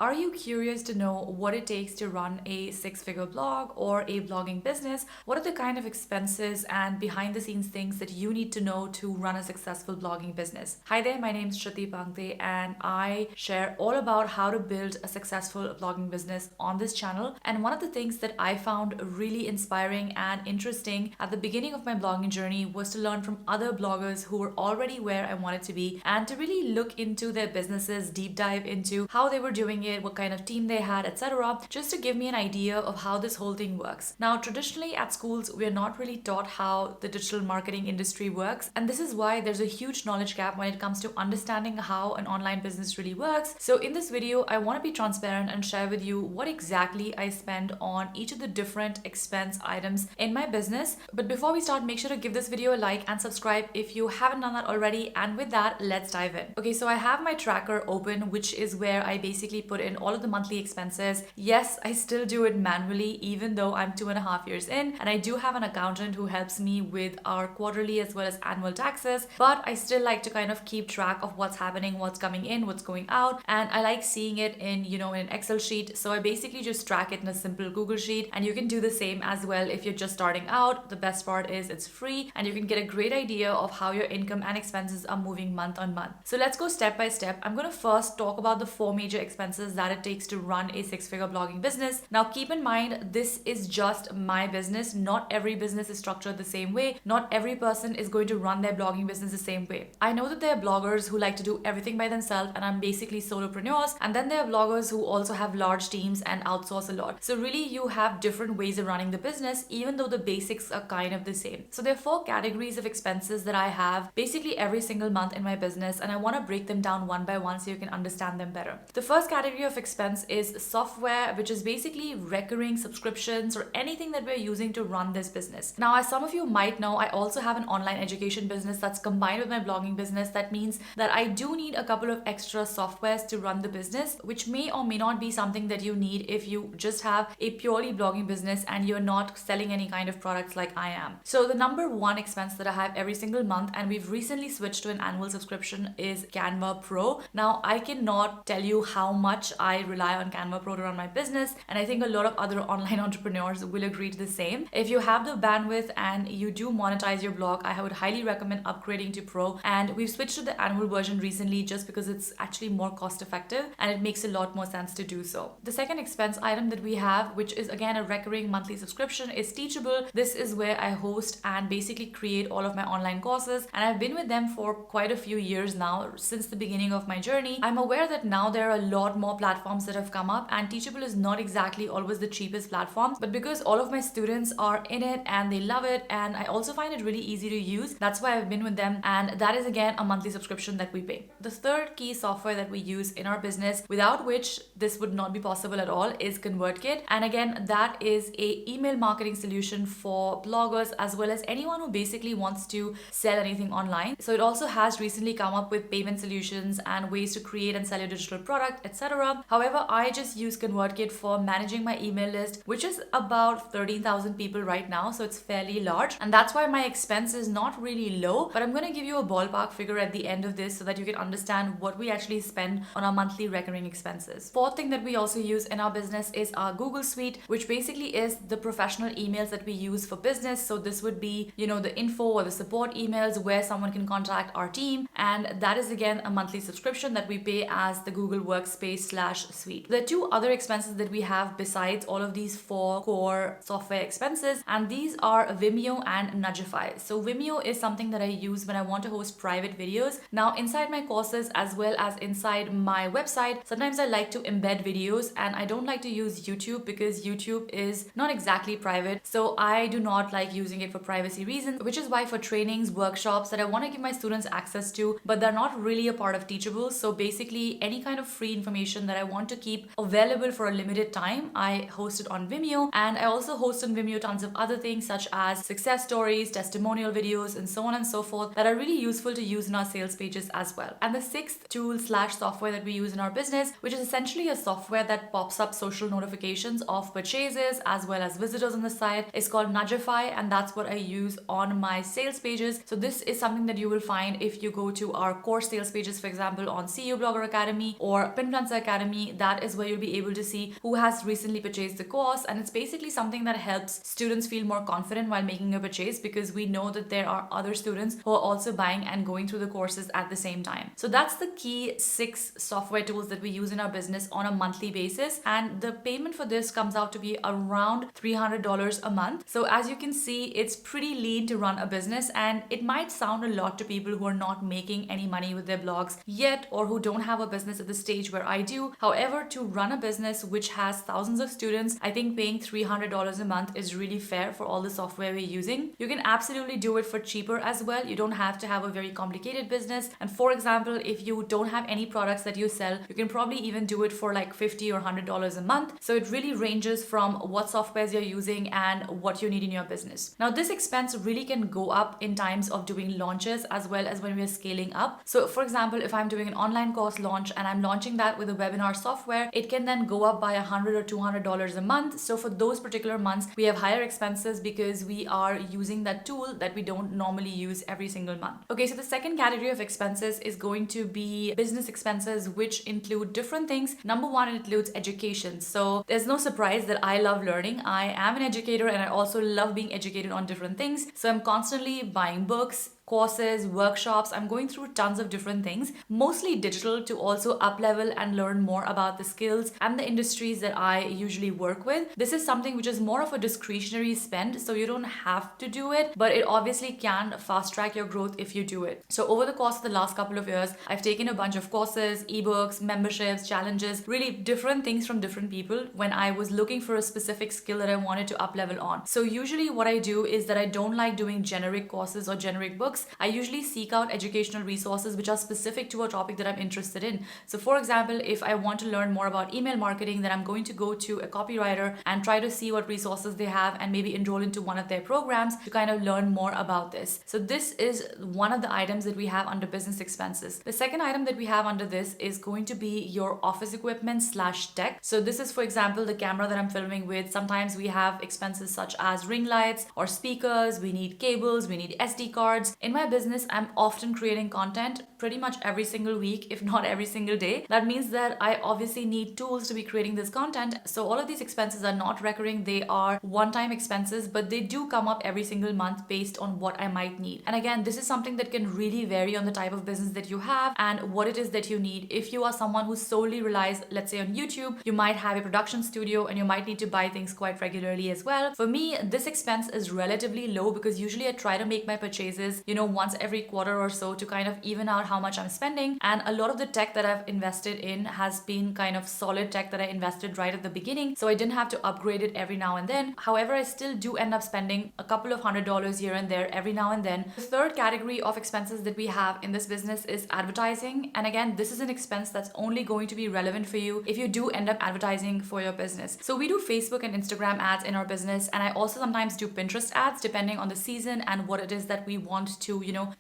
Are you curious to know what it takes to run a six-figure blog or a blogging business? What are the kind of expenses and behind the scenes things that you need to know to run a successful blogging business? Hi there, my name is Shruti Pangtey and I share all about how to build a successful blogging business on this channel. And one of the things that I found really inspiring and interesting at the beginning of my blogging journey was to learn from other bloggers who were already where I wanted to be and to really look into their businesses, deep dive into how they were doing it, what kind of team they had, etc., just to give me an idea of how this whole thing works. Now, traditionally at schools, we're not really taught how the digital marketing industry works, and this is why there's a huge knowledge gap when it comes to understanding how an online business really works. So in this video, I want to be transparent and share with you what exactly I spend on each of the different expense items in my business. But before we start, make sure to give this video a like and subscribe if you haven't done that already. And with that, let's dive in. Okay, so I have my tracker open, which is where I basically put in all of the monthly expenses. Yes, I still do it manually, even though I'm 2.5 years in, and I do have an accountant who helps me with our quarterly as well as annual taxes, but I still like to kind of keep track of what's happening, what's coming in, what's going out, and I like seeing it in, in an Excel sheet. So I basically just track it in a simple Google sheet, and you can do the same as well if you're just starting out. The best part is it's free and you can get a great idea of how your income and expenses are moving month on month. So let's go step by step. I'm going to first talk about the 4 major expenses that it takes to run a six-figure blogging business. Now, keep in mind, this is just my business. Not every business is structured the same way. Not every person is going to run their blogging business the same way. I know that there are bloggers who like to do everything by themselves, and I'm basically solopreneurs. And then there are bloggers who also have large teams and outsource a lot. So really, you have different ways of running the business, even though the basics are kind of the same. So there are 4 categories of expenses that I have basically every single month in my business, and I want to break them down one by one so you can understand them better. The first category of expense is software, which is basically recurring subscriptions or anything that we're using to run this business. Now, as some of you might know, I also have an online education business that's combined with my blogging business. That means that I do need a couple of extra softwares to run the business, which may or may not be something that you need if you just have a purely blogging business and you're not selling any kind of products like I am. So the number one expense that I have every single month, and we've recently switched to an annual subscription, is Canva Pro. Now, I cannot tell you how much I rely on Canva Pro to run my business, and I think a lot of other online entrepreneurs will agree to the same. If you have the bandwidth and you do monetize your blog, I would highly recommend upgrading to Pro, and we've switched to the annual version recently just because it's actually more cost effective and it makes a lot more sense to do so. The second expense item that we have, which is again a recurring monthly subscription, is Teachable. This is where I host and basically create all of my online courses, and I've been with them for quite a few years now, since the beginning of my journey. I'm aware that now there are a lot more platforms that have come up, and Teachable is not exactly always the cheapest platform, but because all of my students are in it and they love it, and I also find it really easy to use, that's why I've been with them, and that is again a monthly subscription that we pay. The third key software that we use in our business, without which this would not be possible at all, is ConvertKit, and again that is a email marketing solution for bloggers as well as anyone who basically wants to sell anything online. So it also has recently come up with payment solutions and ways to create and sell your digital product, etc. However, I just use ConvertKit for managing my email list, which is about 13,000 people right now, so it's fairly large, and that's why my expense is not really low, but I'm going to give you a ballpark figure at the end of this so that you can understand what we actually spend on our monthly recurring expenses. Fourth thing that we also use in our business is our Google Suite, which basically is the professional emails that we use for business. So this would be, the info or the support emails where someone can contact our team, and that is again a monthly subscription that we pay as the Google Workspace/Suite. There are 2 other expenses that we have besides all of these 4 core software expenses, and these are Vimeo and Nudgify. So Vimeo is something that I use when I want to host private videos. Now, inside my courses as well as inside my website, sometimes I like to embed videos, and I don't like to use YouTube because YouTube is not exactly private. So I do not like using it for privacy reasons, which is why for trainings, workshops that I want to give my students access to, but they're not really a part of Teachable. So basically any kind of free information that I want to keep available for a limited time, I host it on Vimeo. And I also host on Vimeo tons of other things such as success stories, testimonial videos, and so on and so forth that are really useful to use in our sales pages as well. And the 6th tool/software that we use in our business, which is essentially a software that pops up social notifications of purchases as well as visitors on the site, is called Nudgify, and that's what I use on my sales pages. So this is something that you will find if you go to our course sales pages, for example, on CEO Blogger Academy or PINFLUENCER Academy, that is where you'll be able to see who has recently purchased the course, and it's basically something that helps students feel more confident while making a purchase, because we know that there are other students who are also buying and going through the courses at the same time. So that's the key 6 software tools that we use in our business on a monthly basis, and the payment for this comes out to be around $300 a month. So as you can see, it's pretty lean to run a business, and it might sound a lot to people who are not making any money with their blogs yet, or who don't have a business at the stage where I do. However, to run a business which has thousands of students, I think paying $300 a month is really fair for all the software we're using. You can absolutely do it for cheaper as well. You don't have to have a very complicated business. And for example, if you don't have any products that you sell, you can probably even do it for like $50 or $100 a month. So it really ranges from what softwares you're using and what you need in your business. Now, this expense really can go up in times of doing launches as well as when we're scaling up. So for example, if I'm doing an online course launch and I'm launching that with a webinar software, it can then go up by $100 or $200 a month. So for those particular months, we have higher expenses because we are using that tool that we don't normally use every single month. Okay, so the second category of expenses is going to be business expenses, which include different things. Number one, it includes education. So there's no surprise that I love learning. I am an educator and I also love being educated on different things. So I'm constantly buying books, courses, workshops. I'm going through tons of different things, mostly digital, to also up level and learn more about the skills and the industries that I usually work with. This is something which is more of a discretionary spend, so you don't have to do it, but it obviously can fast track your growth if you do it. So over the course of the last couple of years, I've taken a bunch of courses, ebooks, memberships, challenges, really different things from different people when I was looking for a specific skill that I wanted to up level on. So usually what I do is that I don't like doing generic courses or generic books. I usually seek out educational resources which are specific to a topic that I'm interested in. So for example, if I want to learn more about email marketing, then I'm going to go to a copywriter and try to see what resources they have and maybe enroll into one of their programs to kind of learn more about this. So this is one of the items that we have under business expenses. The second item that we have under this is going to be your office equipment / tech. So this is, for example, the camera that I'm filming with. Sometimes we have expenses such as ring lights or speakers. We need cables, we need SD cards. In my business, I'm often creating content pretty much every single week, if not every single day. That means that I obviously need tools to be creating this content. So all of these expenses are not recurring. They are one-time expenses, but they do come up every single month based on what I might need. And again, this is something that can really vary on the type of business that you have and what it is that you need. If you are someone who solely relies, let's say, on YouTube, you might have a production studio and you might need to buy things quite regularly as well. For me, this expense is relatively low because usually I try to make my purchases, once every quarter or so to kind of even out how much I'm spending. And a lot of the tech that I've invested in has been kind of solid tech that I invested right at the beginning. So I didn't have to upgrade it every now and then. However, I still do end up spending a couple of $100s here and there every now and then. The third category of expenses that we have in this business is advertising. And again, this is an expense that's only going to be relevant for you if you do end up advertising for your business. So we do Facebook and Instagram ads in our business. And I also sometimes do Pinterest ads depending on the season and what it is that we want to,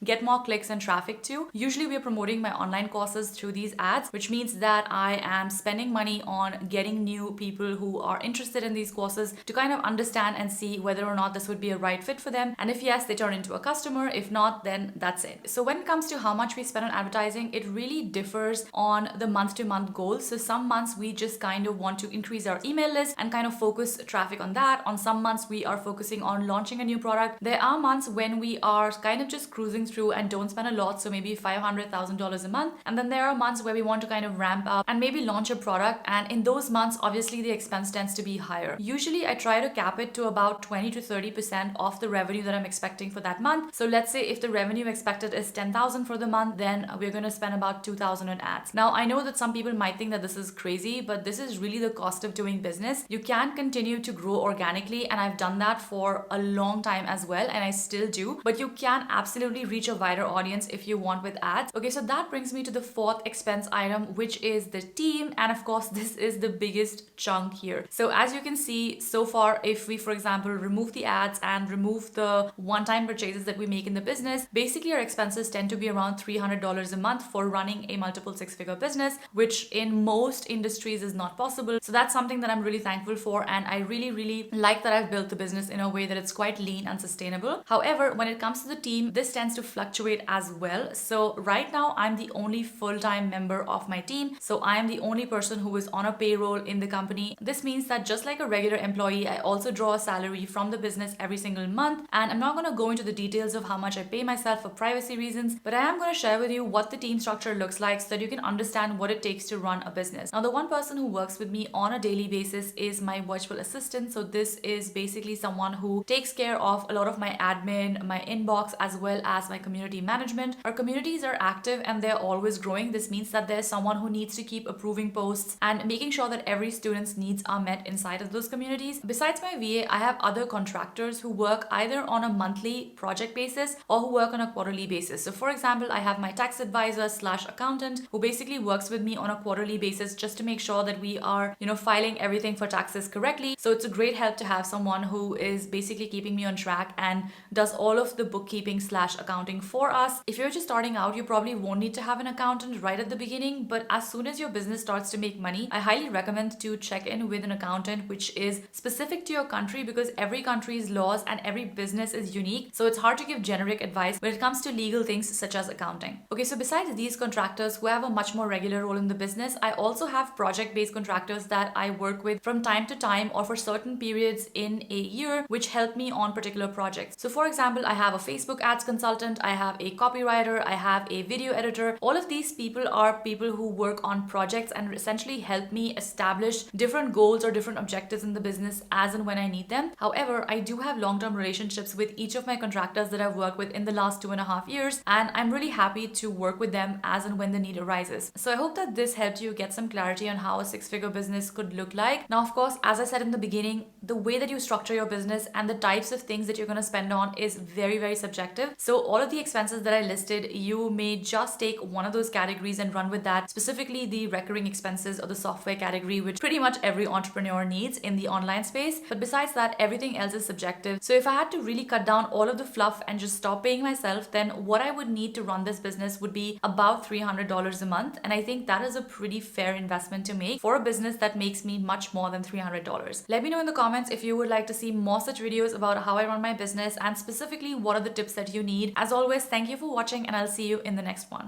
get more clicks and traffic to. Usually we are promoting my online courses through these ads, which means that I am spending money on getting new people who are interested in these courses to kind of understand and see whether or not this would be a right fit for them. And if yes, they turn into a customer. If not, then that's it. So when it comes to how much we spend on advertising, it really differs on the month-to-month goals. So some months we just kind of want to increase our email list and kind of focus traffic on that. On some months we are focusing on launching a new product. There are months when we are kind of just cruising through and don't spend a lot, so maybe $500,000 a month. And then there are months where we want to kind of ramp up and maybe launch a product, and in those months obviously the expense tends to be higher. Usually I try to cap it to about 20 to 30% of the revenue that I'm expecting for that month. So let's say if the revenue expected is 10,000 for the month, then we're going to spend about 2,000 on ads. Now I know that some people might think that this is crazy, but this is really the cost of doing business. You can continue to grow organically, and I've done that for a long time as well, and I still do, but you can absolutely reach a wider audience if you want with ads. Okay, so that brings me to the fourth expense item, which is the team. And of course, this is the biggest chunk here. So as you can see so far, if we, for example, remove the ads and remove the one-time purchases that we make in the business, basically our expenses tend to be around $300 a month for running a multiple six-figure business, which in most industries is not possible. So that's something that I'm really thankful for. And I really like that I've built the business in a way that it's quite lean and sustainable. However, when it comes to the team, team, this tends to fluctuate as well. So right now I'm the only full-time member of my team. So I am the only person who is on a payroll in the company. This means that just like a regular employee, I also draw a salary from the business every single month. And I'm not going to go into the details of how much I pay myself for privacy reasons, but I am going to share with you what the team structure looks like so that you can understand what it takes to run a business. Now, the one person who works with me on a daily basis is my virtual assistant. So this is basically someone who takes care of a lot of my admin, my inbox, as well as my community management. Our communities are active and they're always growing. This means that there's someone who needs to keep approving posts and making sure that every student's needs are met inside of those communities. Besides my VA, I have other contractors who work either on a monthly project basis or who work on a quarterly basis. So for example, I have my tax advisor / accountant who basically works with me on a quarterly basis just to make sure that we are, filing everything for taxes correctly. So it's a great help to have someone who is basically keeping me on track and does all of the bookkeeping / accounting for us. If you're just starting out, you probably won't need to have an accountant right at the beginning, but as soon as your business starts to make money, I highly recommend to check in with an accountant which is specific to your country, because every country's laws and every business is unique. So it's hard to give generic advice when it comes to legal things such as accounting. Okay, so besides these contractors who have a much more regular role in the business, I also have project-based contractors that I work with from time to time or for certain periods in a year, which help me on particular projects. So for example, I have a Facebook ads consultant, I have a copywriter, I have a video editor. All of these people are people who work on projects and essentially help me establish different goals or different objectives in the business as and when I need them. However, I do have long-term relationships with each of my contractors that I've worked with in the last 2.5 years, and I'm really happy to work with them as and when the need arises. So I hope that this helped you get some clarity on how a six-figure business could look like. Now, of course, as I said in the beginning, the way that you structure your business and the types of things that you're going to spend on is very, very subjective. So all of the expenses that I listed, you may just take one of those categories and run with that, specifically the recurring expenses or the software category, which pretty much every entrepreneur needs in the online space. But besides that, everything else is subjective. So if I had to really cut down all of the fluff and just stop paying myself, then what I would need to run this business would be about $300 a month. And I think that is a pretty fair investment to make for a business that makes me much more than $300. Let me know in the comments if you would like to see more such videos about how I run my business and specifically what are the tips that you need. As always, thank you for watching and I'll see you in the next one.